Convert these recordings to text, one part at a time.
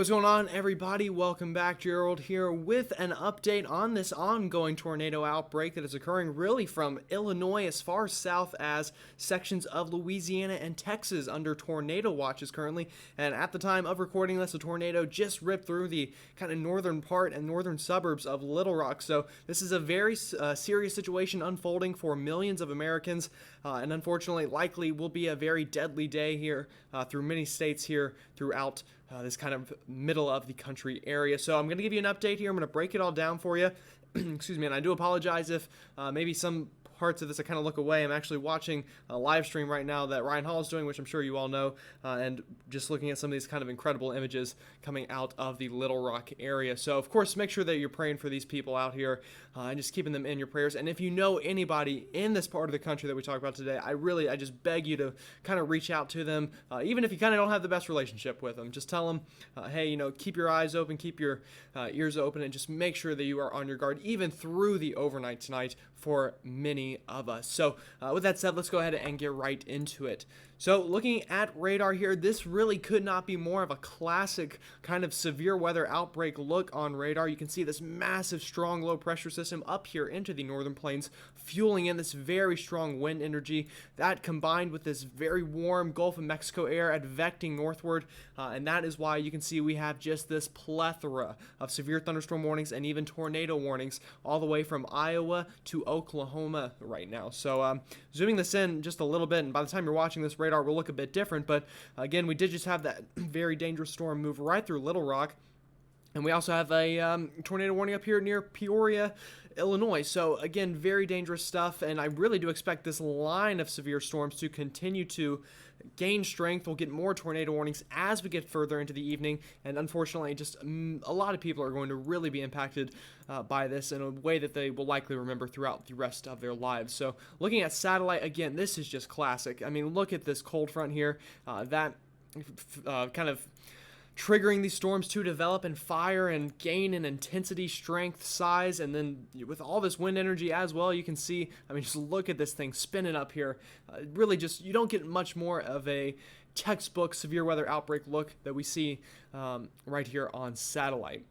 Hey, what's going on, everybody? Welcome back. Gerald here with an update on this ongoing tornado outbreak that is occurring really from Illinois as far south as sections of Louisiana and Texas under tornado watches currently. And at the time of recording this, a tornado just ripped through the kind of northern part and northern suburbs of Little Rock. So this is a very serious situation unfolding for millions of Americans, and unfortunately likely will be a very deadly day here through many states here throughout this kind of middle of the country area. So I'm going to give you an update here. I'm going to break it all down for you. Excuse me, and I do apologize if maybe some parts of this I kind of look away. I'm actually watching a live stream right now that Ryan Hall is doing, which I'm sure you all know, and just looking at some of these kind of incredible images coming out of the Little Rock area. So of course, make sure that you're praying for these people out here and just keeping them in your prayers. And if you know anybody in this part of the country that we talk about today, I just beg you to kind of reach out to them, even if you kind of don't have the best relationship with them. Just tell them, hey, keep your eyes open, keep your ears open, and just make sure that you are on your guard even through the overnight tonight for many of us. So with that said, let's go ahead and get right into it. So looking at radar here, this really could not be more of a classic kind of severe weather outbreak look on radar. You can see this massive strong low pressure system up here into the northern plains, fueling in this very strong wind energy that combined with this very warm Gulf of Mexico air advecting northward, and that is why you can see we have just this plethora of severe thunderstorm warnings and even tornado warnings all the way from Iowa to Oklahoma right now. So zooming this in just a little bit, and by the time you're watching this, radar will look a bit different, but again, we did just have that very dangerous storm move right through Little Rock. And we also have a tornado warning up here near Peoria, Illinois. So again, very dangerous stuff, and I really do expect this line of severe storms to continue to gain strength. We'll get more tornado warnings as we get further into the evening, and unfortunately, just a lot of people are going to really be impacted by this in a way that they will likely remember throughout the rest of their lives. So looking at satellite, again, this is just classic. I mean, look at this cold front here. That kind of triggering these storms to develop and fire and gain in intensity, strength, size, and then with all this wind energy as well, you can see, I mean, just look at this thing spinning up here. Really just, you don't get much more of a textbook severe weather outbreak look that we see right here on satellite.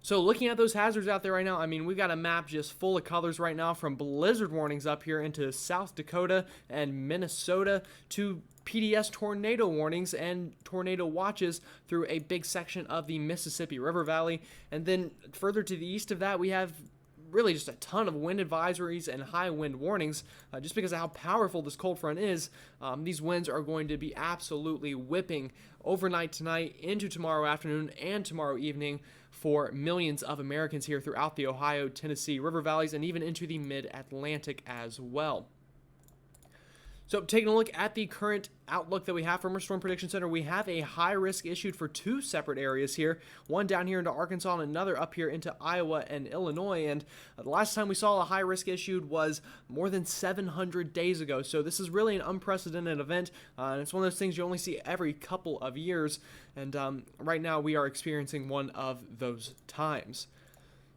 So looking at those hazards out there right now, I mean, we've got a map just full of colors right now, from blizzard warnings up here into South Dakota and Minnesota to PDS tornado warnings and tornado watches through a big section of the Mississippi River Valley. And then further to the east of that, we have really just a ton of wind advisories and high wind warnings just because of how powerful this cold front is. These winds are going to be absolutely whipping overnight tonight into tomorrow afternoon and tomorrow evening for millions of Americans here throughout the Ohio, Tennessee river valleys, and even into the mid-Atlantic as well. So taking a look at the current outlook that we have from our Storm Prediction Center, we have a high risk issued for two separate areas here, one down here into Arkansas and another up here into Iowa and Illinois. And the last time we saw a high risk issued was more than 700 days ago. So this is really an unprecedented event, and it's one of those things you only see every couple of years. And right now we are experiencing one of those times.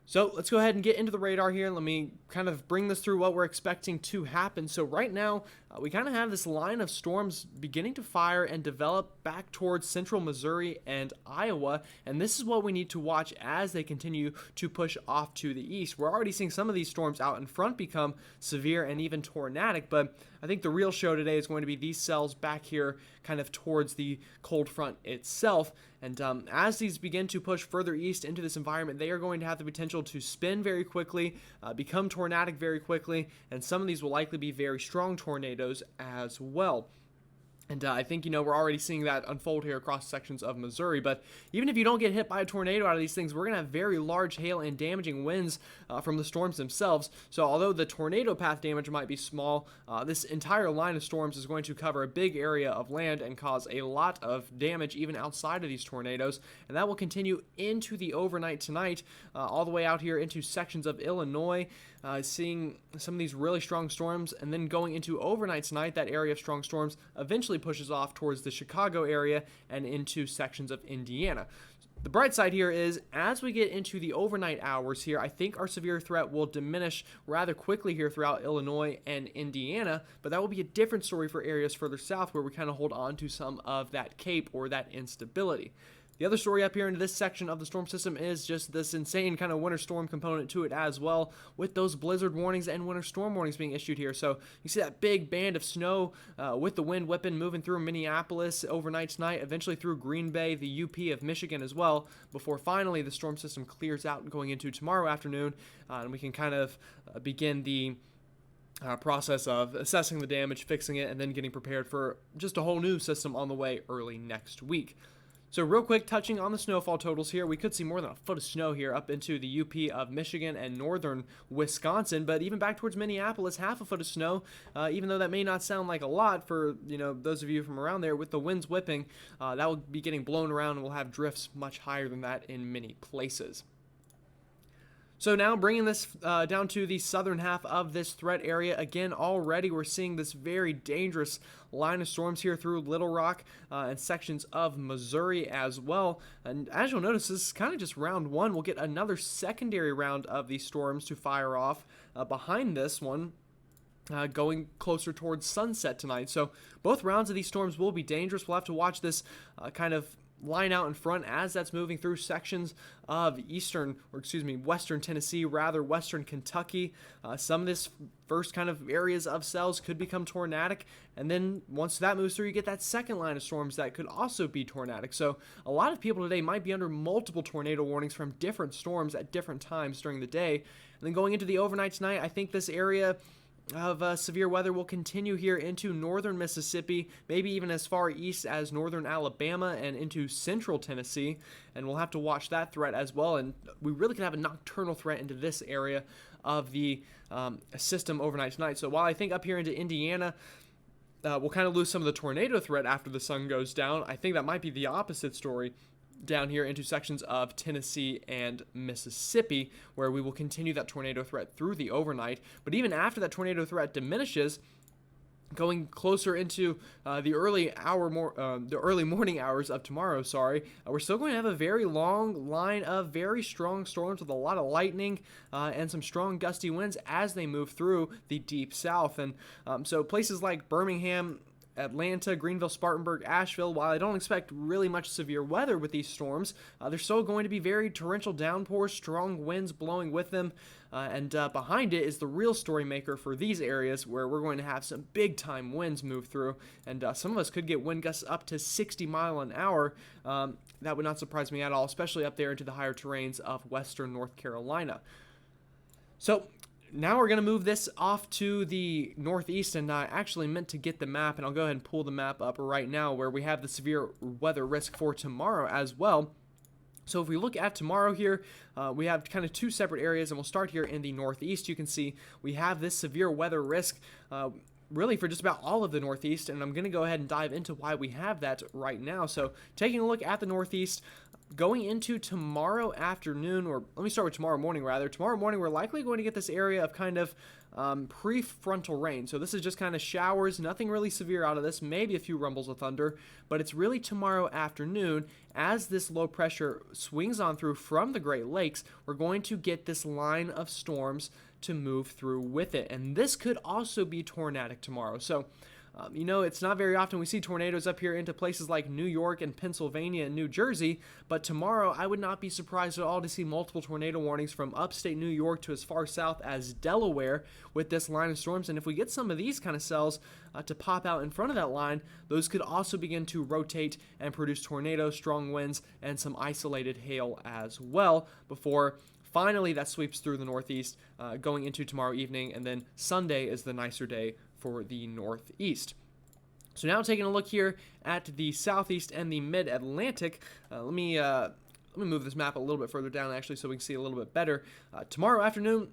So let's go ahead and get into the radar here. Let me kind of bring this through what we're expecting to happen. So right now, we kind of have this line of storms beginning to fire and develop back towards central Missouri and Iowa, and this is what we need to watch as they continue to push off to the east. We're already seeing some of these storms out in front become severe and even tornadic, but I think the real show today is going to be these cells back here kind of towards the cold front itself. And as these begin to push further east into this environment, they are going to have the potential to spin very quickly, become tornadic very quickly, and some of these will likely be very strong tornadoes as well. And I think, we're already seeing that unfold here across sections of Missouri. But even if you don't get hit by a tornado out of these things, we're going to have very large hail and damaging winds from the storms themselves. So although the tornado path damage might be small, this entire line of storms is going to cover a big area of land and cause a lot of damage even outside of these tornadoes. And that will continue into the overnight tonight, all the way out here into sections of Illinois, seeing some of these really strong storms. And then going into overnight tonight, that area of strong storms eventually pushes off towards the Chicago area and into sections of Indiana. The bright side here is, as we get into the overnight hours here, I think our severe threat will diminish rather quickly here throughout Illinois and Indiana, but that will be a different story for areas further south where we kind of hold on to some of that cape or that instability. The other story up here into this section of the storm system is just this insane kind of winter storm component to it as well, with those blizzard warnings and winter storm warnings being issued here. So you see that big band of snow with the wind whipping, moving through Minneapolis overnight tonight, eventually through Green Bay, the UP of Michigan as well, before finally the storm system clears out going into tomorrow afternoon, and we can kind of begin the process of assessing the damage, fixing it, and then getting prepared for just a whole new system on the way early next week. So real quick, touching on the snowfall totals here, we could see more than a foot of snow here up into the UP of Michigan and northern Wisconsin, but even back towards Minneapolis, half a foot of snow, even though that may not sound like a lot for, those of you from around there, with the winds whipping, that will be getting blown around and we'll have drifts much higher than that in many places. So now bringing this down to the southern half of this threat area, again, already we're seeing this very dangerous line of storms here through Little Rock and sections of Missouri as well. And as you'll notice, this is kind of just round one. We'll get another secondary round of these storms to fire off behind this one. Going closer towards sunset tonight. So both rounds of these storms will be dangerous. We'll have to watch this kind of line out in front as that's moving through sections of western Tennessee, western Kentucky. Some of this first kind of areas of cells could become tornadic, and then once that moves through, you get that second line of storms that could also be tornadic. So a lot of people today might be under multiple tornado warnings from different storms at different times during the day. And then going into the overnight tonight, I think this area of severe weather will continue here into northern Mississippi, maybe even as far east as northern Alabama and into central Tennessee, and we'll have to watch that threat as well. And we really could have a nocturnal threat into this area of the system overnight tonight. So while I think up here into Indiana we'll kind of lose some of the tornado threat after the sun goes down, I think that might be the opposite story down here into sections of Tennessee and Mississippi, where we will continue that tornado threat through the overnight. But even after that tornado threat diminishes, going closer into the early morning hours of tomorrow, we're still going to have a very long line of very strong storms with a lot of lightning and some strong gusty winds as they move through the deep south. And so places like Birmingham, Atlanta, Greenville, Spartanburg, Asheville, while I don't expect really much severe weather with these storms, there's still going to be very torrential downpours, strong winds blowing with them, and behind it is the real story maker for these areas, where we're going to have some big time winds move through, and some of us could get wind gusts up to 60 miles an hour. That would not surprise me at all, especially up there into the higher terrains of western North Carolina. So now we're going to move this off to the northeast, and I actually meant to get the map, and I'll go ahead and pull the map up right now where we have the severe weather risk for tomorrow as well. So if we look at tomorrow here, we have kind of two separate areas, and we'll start here in the northeast. You can see we have this severe weather risk really for just about all of the Northeast, and I'm going to go ahead and dive into why we have that right now. So taking a look at the Northeast, going into tomorrow afternoon, or let me start with tomorrow morning rather. Tomorrow morning, we're likely going to get this area of kind of prefrontal rain. So this is just kind of showers, nothing really severe out of this, maybe a few rumbles of thunder, but it's really tomorrow afternoon as this low pressure swings on through from the Great Lakes. We're going to get this line of storms to move through with it, and this could also be tornadic tomorrow. So it's not very often we see tornadoes up here into places like New York and Pennsylvania and New Jersey, but tomorrow I would not be surprised at all to see multiple tornado warnings from upstate New York to as far south as Delaware with this line of storms. And if we get some of these kind of cells to pop out in front of that line, those could also begin to rotate and produce tornadoes, strong winds, and some isolated hail as well before finally that sweeps through the Northeast going into tomorrow evening, and then Sunday is the nicer day for the Northeast. So now taking a look here at the Southeast and the Mid-Atlantic, let me move this map a little bit further down actually so we can see a little bit better. Tomorrow afternoon,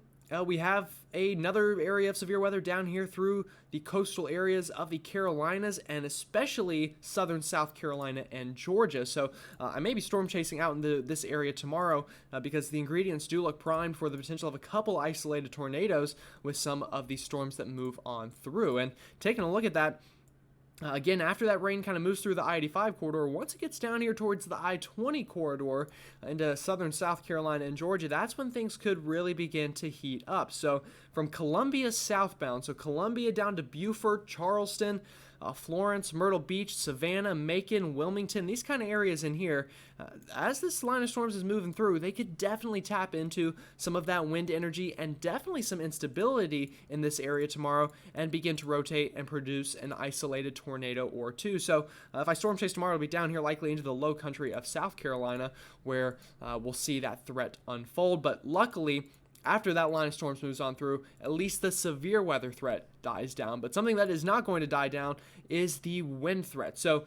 we have another area of severe weather down here through the coastal areas of the Carolinas and especially southern South Carolina and Georgia. So I may be storm chasing out into this area tomorrow because the ingredients do look primed for the potential of a couple isolated tornadoes with some of these storms that move on through. And taking a look at that, again, after that rain kind of moves through the I-85 corridor, once it gets down here towards the I-20 corridor into southern South Carolina and Georgia, that's when things could really begin to heat up. So from Columbia southbound. So Columbia down to Beaufort, Charleston, Florence, Myrtle Beach, Savannah, Macon, Wilmington, these kind of areas in here. As this line of storms is moving through, they could definitely tap into some of that wind energy and definitely some instability in this area tomorrow and begin to rotate and produce an isolated tornado or two. So if I storm chase tomorrow, it'll be down here likely into the low country of South Carolina where we'll see that threat unfold. But luckily, after that line of storms moves on through, at least the severe weather threat dies down. But something that is not going to die down is the wind threat. So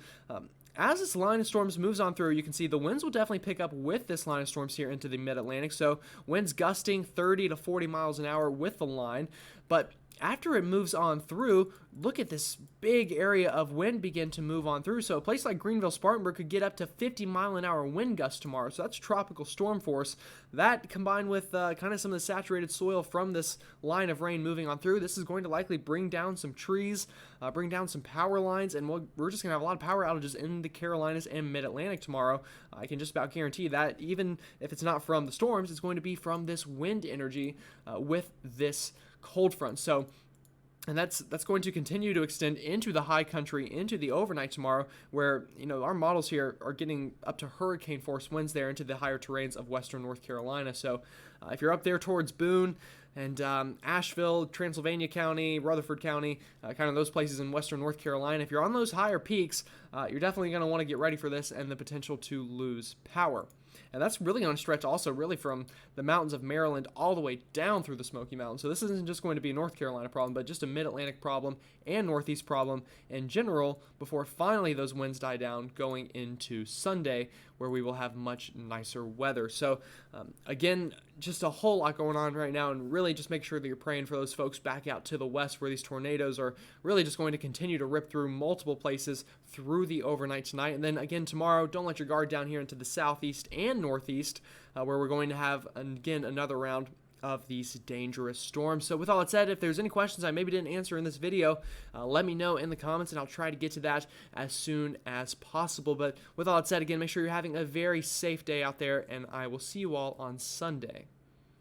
as this line of storms moves on through, you can see the winds will definitely pick up with this line of storms here into the mid-Atlantic. So winds gusting 30 to 40 miles an hour with the line. But after it moves on through, look at this big area of wind begin to move on through. So a place like Greenville, Spartanburg could get up to 50 mile an hour wind gusts tomorrow. So that's tropical storm force. That combined with kind of some of the saturated soil from this line of rain moving on through, this is going to likely bring down some trees, bring down some power lines, and we're just going to have a lot of power outages in the Carolinas and Mid-Atlantic tomorrow. I can just about guarantee that even if it's not from the storms, it's going to be from this wind energy with this cold front. So, and that's going to continue to extend into the high country, into the overnight tomorrow, where, you know, our models here are getting up to hurricane force winds there into the higher terrains of western North Carolina. So if you're up there towards Boone and Asheville, Transylvania County, Rutherford County, kind of those places in western North Carolina, if you're on those higher peaks, you're definitely going to want to get ready for this and the potential to lose power. And that's really going to stretch also really from the mountains of Maryland all the way down through the Smoky Mountains. So this isn't just going to be a North Carolina problem, but just a mid-Atlantic problem and Northeast problem in general before finally those winds die down going into Sunday, where we will have much nicer weather. So again, just a whole lot going on right now, and really just make sure that you're praying for those folks back out to the west where these tornadoes are really just going to continue to rip through multiple places through the overnight tonight. And then again tomorrow, don't let your guard down here into the southeast and northeast, where we're going to have, again, another round of these dangerous storms. So with all that said, if there's any questions I maybe didn't answer in this video, let me know in the comments and I'll try to get to that as soon as possible. But with all that said, again, make sure you're having a very safe day out there, and I will see you all on Sunday.